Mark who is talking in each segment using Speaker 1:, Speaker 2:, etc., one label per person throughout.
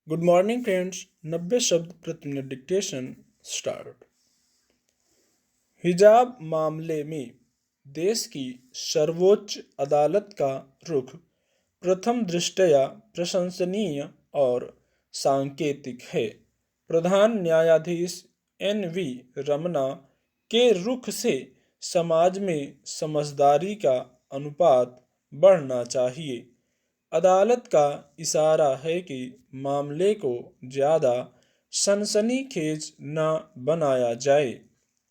Speaker 1: Good morning friends. 90 शब्द प्रति minute dictation start. हिजाब मामले में देश की सर्वोच्च अदालत का रुख प्रथम दृष्टया प्रशंसनीय और सांकेतिक है। प्रधान न्यायाधीश एन.वी. रमन्ना के रुख से समाज में समझदारी का अनुपात बढ़ना चाहिए। अदालत का इशारा है कि मामले को ज़्यादा सनसनीखेज न बनाया जाए।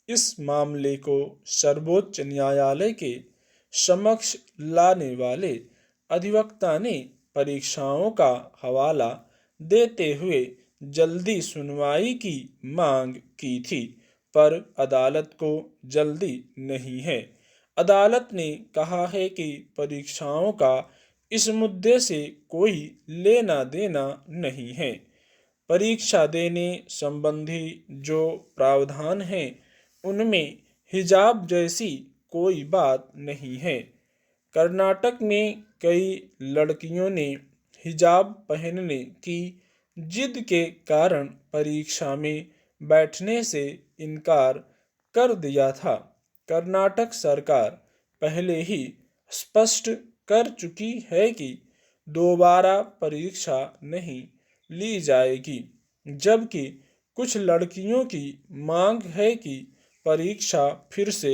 Speaker 1: इस मामले को सर्वोच्च न्यायालय के समक्ष लाने वाले अधिवक्ता ने परीक्षाओं का हवाला देते हुए जल्दी सुनवाई की मांग की थी, पर अदालत को जल्दी नहीं है। अदालत ने कहा है कि परीक्षाओं का इस मुद्दे से कोई लेना देना नहीं है। परीक्षा देने संबंधी जो प्रावधान हैं उनमें हिजाब जैसी कोई बात नहीं है। कर्नाटक में कई लड़कियों ने हिजाब पहनने की जिद के कारण परीक्षा में बैठने से इनकार कर दिया था। कर्नाटक सरकार पहले ही स्पष्ट कर चुकी है कि दोबारा परीक्षा नहीं ली जाएगी, जबकि कुछ लड़कियों की मांग है कि परीक्षा फिर से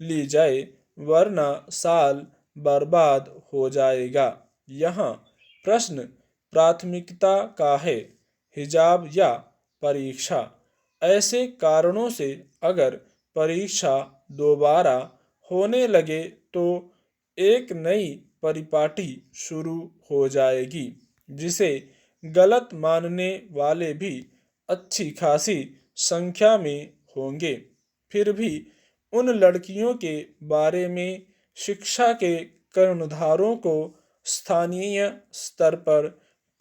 Speaker 1: ली जाए, वरना साल बर्बाद हो जाएगा। यहाँ प्रश्न प्राथमिकता का है, हिजाब या परीक्षा। ऐसे कारणों से अगर परीक्षा दोबारा होने लगे तो एक नई परिपाटी शुरू हो जाएगी, जिसे गलत मानने वाले भी अच्छी खासी संख्या में होंगे। फिर भी उन लड़कियों के बारे में शिक्षा के कर्णधारों को स्थानीय स्तर पर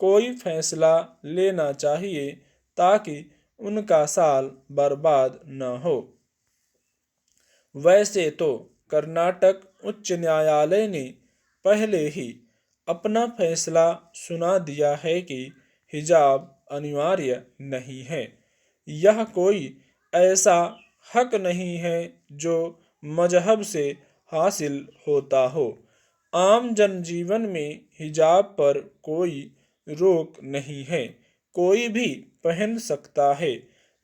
Speaker 1: कोई फैसला लेना चाहिए ताकि उनका साल बर्बाद न हो। वैसे तो कर्नाटक उच्च न्यायालय ने पहले ही अपना फैसला सुना दिया है कि हिजाब अनिवार्य नहीं है। यह कोई ऐसा हक नहीं है जो मजहब से हासिल होता हो। आम जनजीवन में हिजाब पर कोई रोक नहीं है, कोई भी पहन सकता है।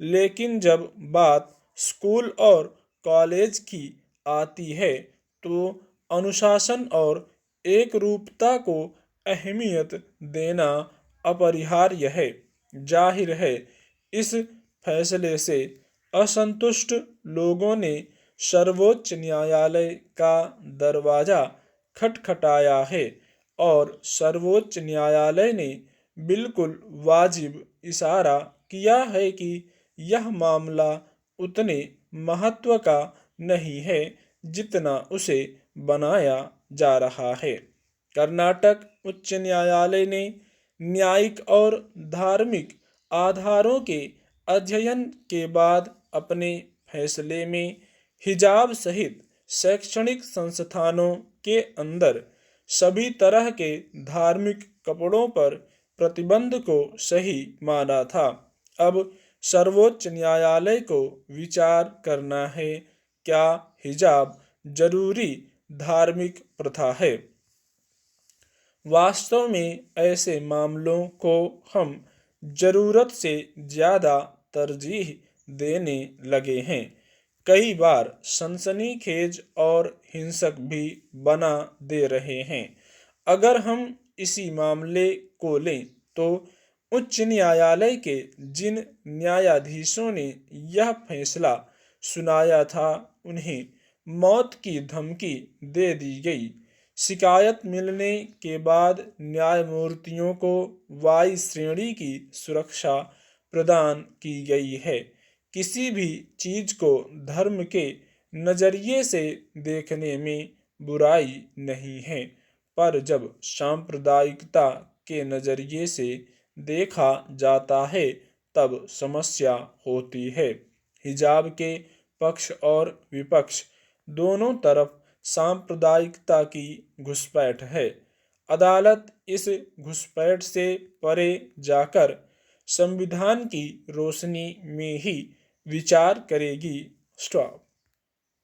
Speaker 1: लेकिन जब बात स्कूल और कॉलेज की आती है तो अनुशासन और एक रूपता को अहमियत देना अपरिहार्य है। जाहिर है, इस फैसले से असंतुष्ट लोगों ने सर्वोच्च न्यायालय का दरवाजा खटखटाया है और सर्वोच्च न्यायालय ने बिल्कुल वाजिब इशारा किया है कि यह मामला उतने महत्व का नहीं है जितना उसे बनाया जा रहा है। कर्नाटक उच्च न्यायालय ने न्यायिक और धार्मिक आधारों के अध्ययन के बाद अपने फैसले में हिजाब सहित शैक्षणिक संस्थानों के अंदर सभी तरह के धार्मिक कपड़ों पर प्रतिबंध को सही माना था। अब सर्वोच्च न्यायालय को विचार करना है, क्या हिजाब जरूरी धार्मिक प्रथा है। वास्तव में ऐसे मामलों को हम जरूरत से ज़्यादा तरजीह देने लगे हैं, कई बार सनसनीखेज और हिंसक भी बना दे रहे हैं। अगर हम इसी मामले को लें तो उच्च न्यायालय के जिन न्यायाधीशों ने यह फैसला सुनाया था उन्हें मौत की धमकी दे दी गई। शिकायत मिलने के बाद न्यायमूर्तियों को वाई श्रेणी की सुरक्षा प्रदान की गई है। किसी भी चीज को धर्म के नजरिए से देखने में बुराई नहीं है, पर जब सांप्रदायिकता के नजरिए से देखा जाता है तब समस्या होती है। हिजाब के पक्ष और विपक्ष दोनों तरफ सांप्रदायिकता की घुसपैठ है। अदालत इस घुसपैठ से परे जाकर संविधान की रोशनी में ही विचार करेगी। स्टॉप।